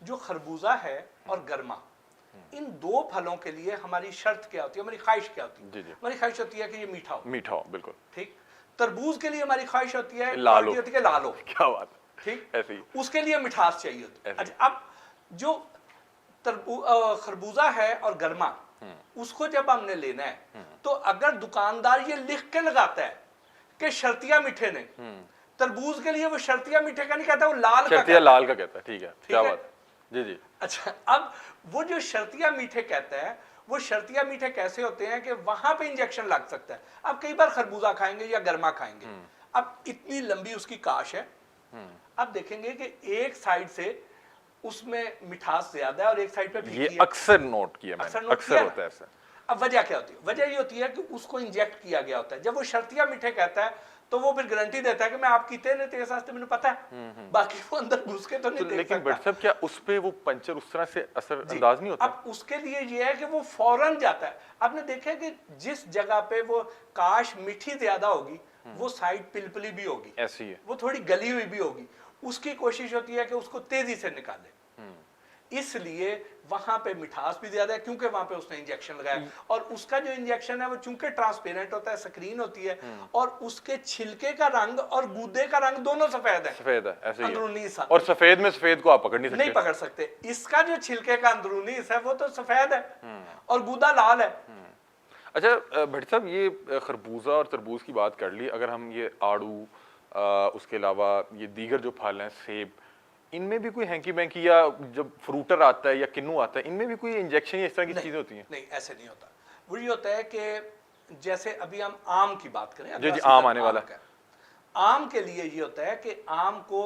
जो खरबूजा है और गर्मा, इन दो फलों के लिए हमारी शर्त क्या होती है, हमारी ख्वाहिश क्या होती है? जी जी। हमारी ख्वाहिश होती है कि ये मीठा हो। मीठा हो, बिल्कुल ठीक। तरबूज के लिए हमारी ख्वाहिश होती है लाल हो। होती है लाल हो। क्या बात है, ठीक। ऐसे ही उसके लिए मिठास चाहिए होती है। ऐसे अच्छा, अब जो खरबूजा है और गर्मा, उसको जब हमने लेना है तो अगर दुकानदार ये लिख के लगाता है कि शर्तिया मीठे ने, तरबूज के लिए वो शर्तिया मीठे का नहीं कहता, वो लाल का शर्तिया लाल का कहता है। ठीक है, क्या है? बात है। जी जी। अच्छा, अब वो जो शर्तिया मीठे कहता है, वो शर्तिया मीठे कैसे होते हैं कि वहां पे इंजेक्शन लग सकता है। अब कई बार खरबूजा खाएंगे या गर्मा खाएंगे, अब इतनी लंबी उसकी काश है, अब देखेंगे कि एक साइड से उसमें मिठास ज्यादा है और एक साइड पे फीकी है। ये अक्सर नोट किया मैंने, अक्सर होता है ऐसा। अब वजह क्या होती है? वजह ये होती है कि उसको इंजेक्ट किया गया होता है। जब वो शर्तिया मीठे कहता है तो वो फिर गारंटी देता है कि मैं आपकी तेरे वास्ते मैंने पता है, बाकी वो अंदर घुस के तो नहीं देख लेकिन सकता। बट साहब, क्या उस पे वो पंचर उस तरह से असर अंदाज नहीं होता? अब उसके लिए ये है कि वो फौरन जाता है। आपने देखा है कि जिस जगह पे वो काश मीठी ज्यादा होगी, वो साइड पिलपली भी होगी, ऐसी है, वो थोड़ी गली हुई भी होगी, उसकी कोशिश होती है कि उसको तेजी से निकाले। इसलिए वहां पे मिठास भी ज्यादा है क्योंकि वहां पे उसने इंजेक्शन लगाया, और उसका जो इंजेक्शन है वो चूंकि ट्रांसपेरेंट होता है, स्क्रीन होती है, और उसके छिलके का रंग और गूदे का रंग दोनों सफेद है। सफेद है, ऐसे ही अंदरूनी है। हिस्सा, और सफेद में सफेद को आप पकड़ नहीं सकते, नहीं पकड़ सकते। इसका जो छिलके का अंदरूनी हिस्सा है वो तो सफेद है और गूदा लाल है। अच्छा भट्ट साहब, ये खरबूजा और तरबूज की बात कर ली, अगर हम ये आड़ू, उसके अलावा ये दीगर जो फल हैं, सेब, इनमें भी कोई हैंकी बैंकी या जब फ्रूटर आता है या किन्नू आता है, इनमें भी कोई इंजेक्शन या इस तरह की चीजें होती हैं? नहीं, ऐसे नहीं होता। वो ये होता है कि जैसे अभी हम आम की बात करें, जी जी, आम आने वाला है। आम के लिए ये होता है कि आम को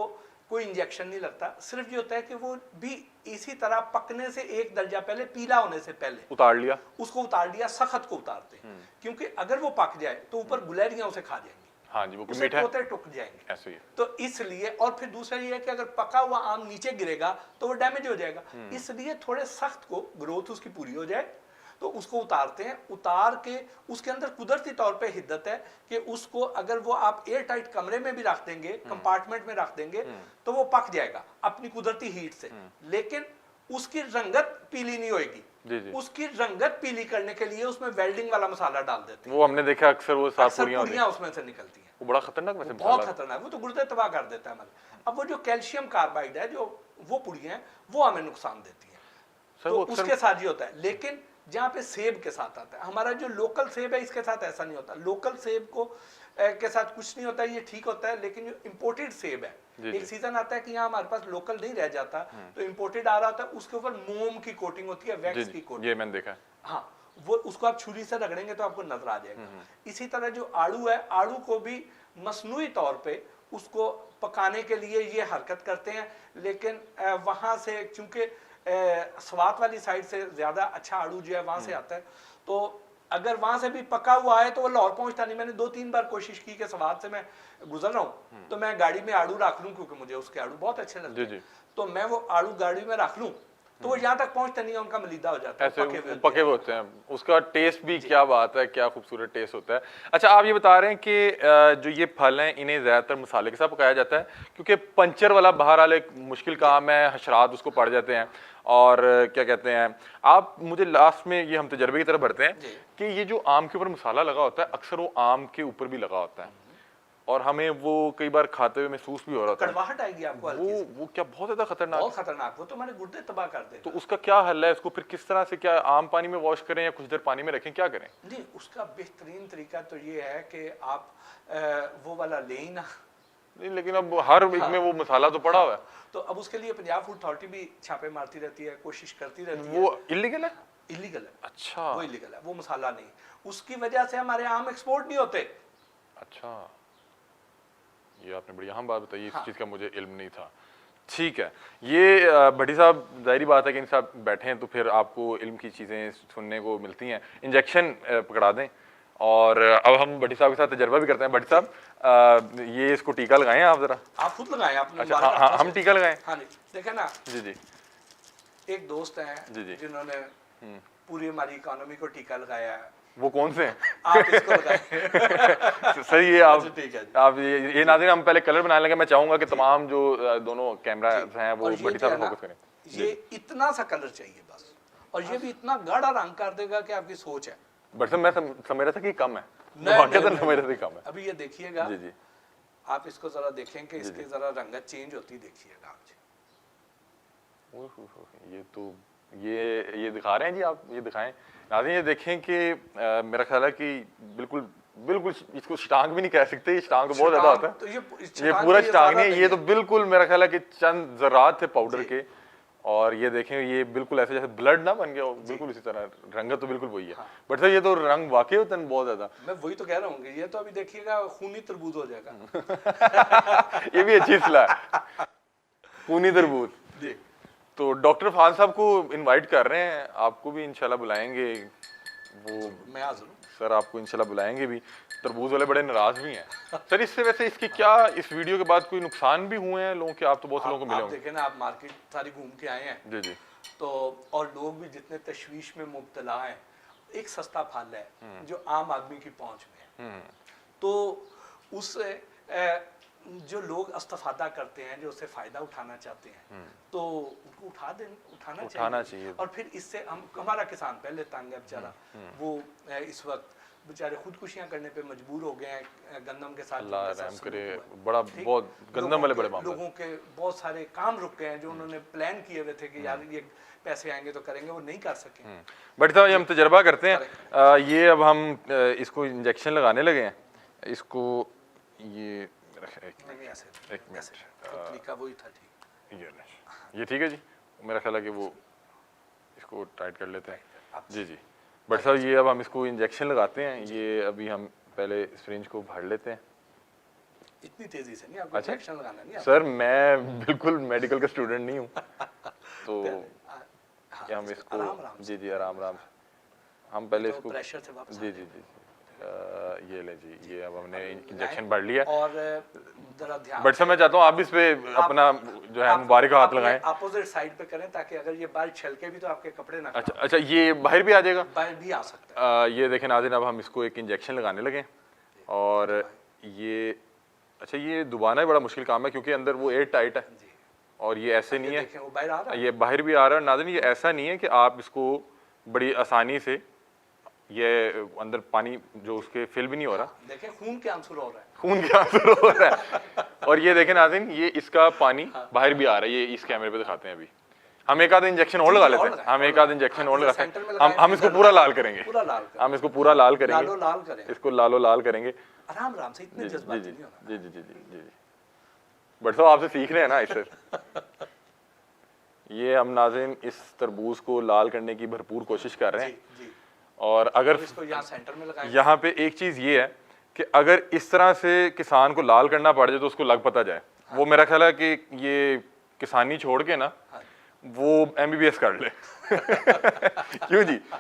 कोई इंजेक्शन नहीं लगता, सिर्फ ये होता है कि वो भी इसी तरह पकने से एक दर्जा पहले, पीला होने से पहले उतार लिया, उसको उतार लिया, सख्त को उतारते हैं, क्योंकि अगर वो पक जाए तो ऊपर गुलेरियां उसे खा जाएंगी। हाँ जी, वो उसे मीठा तोते टुक जाएंगे, ऐसे ही है। तो इसलिए, और फिर दूसरा ये है कि अगर पका हुआ आम नीचे गिरेगा तो वो डैमेज हो जाएगा, इसलिए थोड़े सख्त को, ग्रोथ उसकी पूरी हो जाए तो उसको उतारते हैं। उतार के उसके अंदर कुदरती तौर पे हिद्दत है कि उसको अगर वो आप एयर टाइट कमरे में भी रख देंगे, कंपार्टमेंट में रख देंगे, तो वो पक जाएगा अपनी कुदरती हीट से, लेकिन उसकी रंगत पीली नहीं होगी। जी जी। उसकी रंगत पीली करने के लिए उसमें वेल्डिंग वाला मसाला डाल देते हैं। वो हमने देखा अक्सर, वो साफ पुड़ियां उसमें से निकलती हैं, वो बड़ा खतरनाक वैसे बहुत मसाला है। खतरनाक, वो तो गुर्दे तबाह कर देता है हमारे। अब वो जो कैल्शियम कार्बाइड है, जो वो पुड़ियां हैं, वो हमें नुकसान देती हैं, तो उसके साथ ही होता है। लेकिन जहाँ पे सेब के साथ आता है, हमारा जो लोकल सेब है, इसके साथ ऐसा नहीं होता। लोकल सेब को के साथ कुछ नहीं होता है, ये ठीक होता है। लेकिन जो इम्पोर्टेड सेब है, एक सीजन आता है कि यहाँ हमारे पास लोकल नहीं रह जाता, तो इम्पोर्टेड आ रहा होता है, उसके ऊपर मोम की कोटिंग होती है, वैक्स की कोटिंग, ये मैंने देखा। हाँ, वो उसको आप छुरी से रगड़ेंगे तो आपको नजर आ जाएगा। इसी तरह जो आड़ू है, आड़ू को भी मसनूई तौर पे उसको पकाने के लिए ये हरकत करते हैं, लेकिन वहाँ से चूंकि स्वात वाली साइड से ज्यादा अच्छा आड़ू जो है वहां से आता है, तो अगर वहां से भी पका हुआ है तो वो लाहौर पहुंचता नहीं। मैंने 2-3 बार कोशिश की कि स्वात से मैं गुजर रहा हूँ तो मैं गाड़ी में आड़ू रख लूँ, क्योंकि मुझे उसके आड़ू बहुत अच्छे लगते हैं, तो मैं वो आड़ू गाड़ी में रख लूँ तो वो यहाँ तक पहुंचता नहीं है, उनका मलीदा हो जाता है, पके हुए होते हैं। उसका टेस्ट भी क्या बात है, क्या खूबसूरत टेस्ट होता है। अच्छा, आप ये बता रहे हैं कि जो ये फल हैं, इन्हें ज्यादातर मसाले के साथ पकाया जाता है, क्योंकि पंचर वाला बहरहाल एक मुश्किल काम है, हशरात उसको पड़ जाते हैं, और क्या कहते हैं, आप मुझे लास्ट में ये हम तजर्बे की तरफ बढ़ते हैं कि ये जो आम के ऊपर मसाला लगा होता है, अक्सर वो आम के ऊपर भी लगा होता है, और हमें वो कई बार खाते हुए महसूस भी हो रहा था, कड़वाहट आएगी आपको, वो क्या बहुत ज्यादा खतरनाक, बहुत खतरनाक, वो तो हमारे गुर्दे तबाह कर देगा। तो उसका क्या हल है? इसको फिर किस तरह से, क्या आम पानी में वॉश करें या कुछ देर पानी में रखें, क्या करें? नहीं, उसका बेहतरीन तरीका तो ये है कि आप वो वाला ले ही ना। नहीं, लेकिन अब हर एक में वो मसाला तो पड़ा हुआ है, तो अब उसके लिए पंजाब फूड अथॉरिटी भी छापे मारती रहती है, कोशिश करती रहती है। वो इलीगल है? इलीगल है। अच्छा, वो इलीगल है, वो मसाला नहीं, उसकी वजह से हमारे आम एक्सपोर्ट नहीं होते। अच्छा, ये आपने बड़ी अहम बात बताई, इस चीज़ का मुझे इल्म नहीं था। ठीक है, ये भट्टी साहब, जाहिर बात है कि इन साहब बैठे हैं तो फिर आपको इल्म की चीज़ें सुनने को मिलती हैं। इंजेक्शन पकड़ा दें, और अब हम भट्टी साहब के साथ तजर्बा भी करते हैं। भट्टी साहब, ये इसको टीका लगाएं आप जरा। आप खुद लगाएं, आपने। अच्छा, हाँ, हम टीका लगाएं। हाँ जी, देखें ना, जी जी, एक दोस्त हैं जिन्होंने पूरी हमारी इकोनॉमी को टीका लगाया है। वो कौन से हैं? आप इसको लगाएं। सही है। आप ठीक है, आप ये नाज़रीन, हम पहले कलर बनाने लगे। मैं चाहूंगा कि तमाम जो दोनों कैमरा हैं वो भट्टी साहब फोकस करें। ये इतना सा कलर चाहिए बस, और ये भी इतना गाढ़ा रंग कर देगा कि आपकी सोच है। बट सर मैं समझ रहा था कि कम है, नहीं, वाकई नहीं, समझ रहा था कि कम है। अभी ये देखिएगा, जी जी आप इसको जरा देखें कि इसकी जरा रंगत चेंज होती देखिएगा आप जी। ये तो ये दिखा रहे हैं जी आप, ये दिखाएं नाज़रीन, ये देखें कि मेरा ख्याल है कि बिल्कुल बिल्कुल इसको स्टांग भी नहीं कह सकते, स्टांग तो बहुत ज्यादा होता है, तो ये शतांग पूरा तो स्टांग ज्यादा नहीं है, ये तो बिल्कुल मेरा ख्याल है कि चंद ज़रात थे पाउडर के, और ये देखें ये बिल्कुल ऐसे जैसे ब्लड ना बन गया हो, बिल्कुल इसी तरह रंगत तो बिल्कुल वही है। बट सर ये तो रंग वाकई होता है बहुत ज्यादा। मैं वही तो कह रहा हूँ कि ये तो अभी देखिएगा खूनी तरबूज हो जाएगा। ये भी अच्छी सलाह है, खूनी तरबूज। जी। तो डॉक्टर फान साहब को इनवाइट कर रहे हैं, आपको भी इंशाल्लाह बुलाएंगे, वो मैं आ जरूर सर आपको इंशाल्लाह बुलाएंगे भी। तरबूज वाले बड़े नाराज भी हैं सर इससे। वैसे इसकी क्या इस वीडियो के बाद कोई नुकसान भी हुए हैं लोगों के? आप तो बहुत से लोगों को मिले आप होंगे। देखें ना, आप मार्केट सारी घूम के आए हैं जी जी। तो, और लोग भी जितने तशवीश में मुब्तला हैं, एक सस्ता फल है जो आम आदमी की पहुंच में है, तो उससे जो लोग इस्तेफादा करते हैं, जो उससे फ़ायदा उठाना चाहते हैं, तो उनको उठाना चाहिए। और फिर इससे हमारा किसान पहले तंग है बेचारा, वो इस वक्त बेचारे खुदकुशियां करने पे मजबूर हो गए हैं गंदम के साथ। अल्लाह रहम करे, बड़ा बहुत गंदम वाले बड़े मामले, लोगों के बहुत सारे काम रुक गए हैं जो उन्होंने प्लान किए हुए थे कि यार ये पैसे आएंगे तो करेंगे, वो नहीं कर सके। बट साहब ये हम तजर्बा करते हैं, ये अब हम इसको इंजेक्शन लगाने लगे हैं, इसको ये एक मिनट, वही था ठीक, ये ठीक है जी, मेरा ख्याल है कि वो इसको टाइट कर लेते हैं। जी जी। बट साहब ये अब हम इसको इंजेक्शन लगाते हैं, ये अभी हम पहले सिरिंज को भर लेते हैं। इतनी तेजी से नहीं आपको इंजेक्शन लगाना नहीं सर मैं बिल्कुल मेडिकल का स्टूडेंट नहीं हूँ, तो हम इसको जी जी आराम आराम हम पहले इसको प्रेशर से वापस जी जी जी ये ले जी, ये अब हमने इंजेक्शन भर लिया। और जरा ध्यान, बट सर मैं चाहता हूँ आप इस पे अपना जो है मुबारक हाथ लगाएं, अपोजिट साइड पे करें ताकि अगर ये बाल छलके भी तो आपके कपड़े ना। अच्छा अच्छा, ये बाहर भी आ जाएगा, बाहर भी आ सकता है। ये देखें नाज़रीन, अब हम इसको एक इंजेक्शन लगाने लगे, और ये अच्छा ये दुबाना बड़ा मुश्किल काम है क्योंकि अंदर वो एयर टाइट है, और ये ऐसे नहीं है, वो बाहर आ रहा है, ये बाहर भी आ रहा है। नाज़रीन ये ऐसा नहीं है कि आप इसको बड़ी आसानी से, ये अंदर पानी जो उसके फिल भी नहीं हो रहा, देखें खून के आंसू हो रहा है, खून के आंसू हो रहा है, और ये देखें नाज़रीन ये इसका पानी बाहर भी आ रहा है, ये इस कैमरे पे दिखाते हैं। अभी हम एक आध इंजेक्शन और लगा लेते हैं, हम एक आध इंजेक्शन और लगाते हैं, हम इसको पूरा लाल करेंगे, हम इसको पूरा लाल करेंगे, इसको लालो लाल करेंगे आराम आराम से, इतने जज्बाती नहीं होना। जी जी जी जी जी। बट साहब आपसे सीख रहे हैं ना इससे। ये हम नाज़रीन इस तरबूज को लाल करने की भरपूर कोशिश कर रहे हैं, और अगर इसको यहाँ सेंटर में लगाएं, यहाँ पे एक चीज़ ये है कि अगर इस तरह से किसान को लाल करना पड़ जाए तो उसको लग पता जाए। वो मेरा ख्याल है कि ये किसानी छोड़ के ना वो MBBS कर ले। क्यों जी,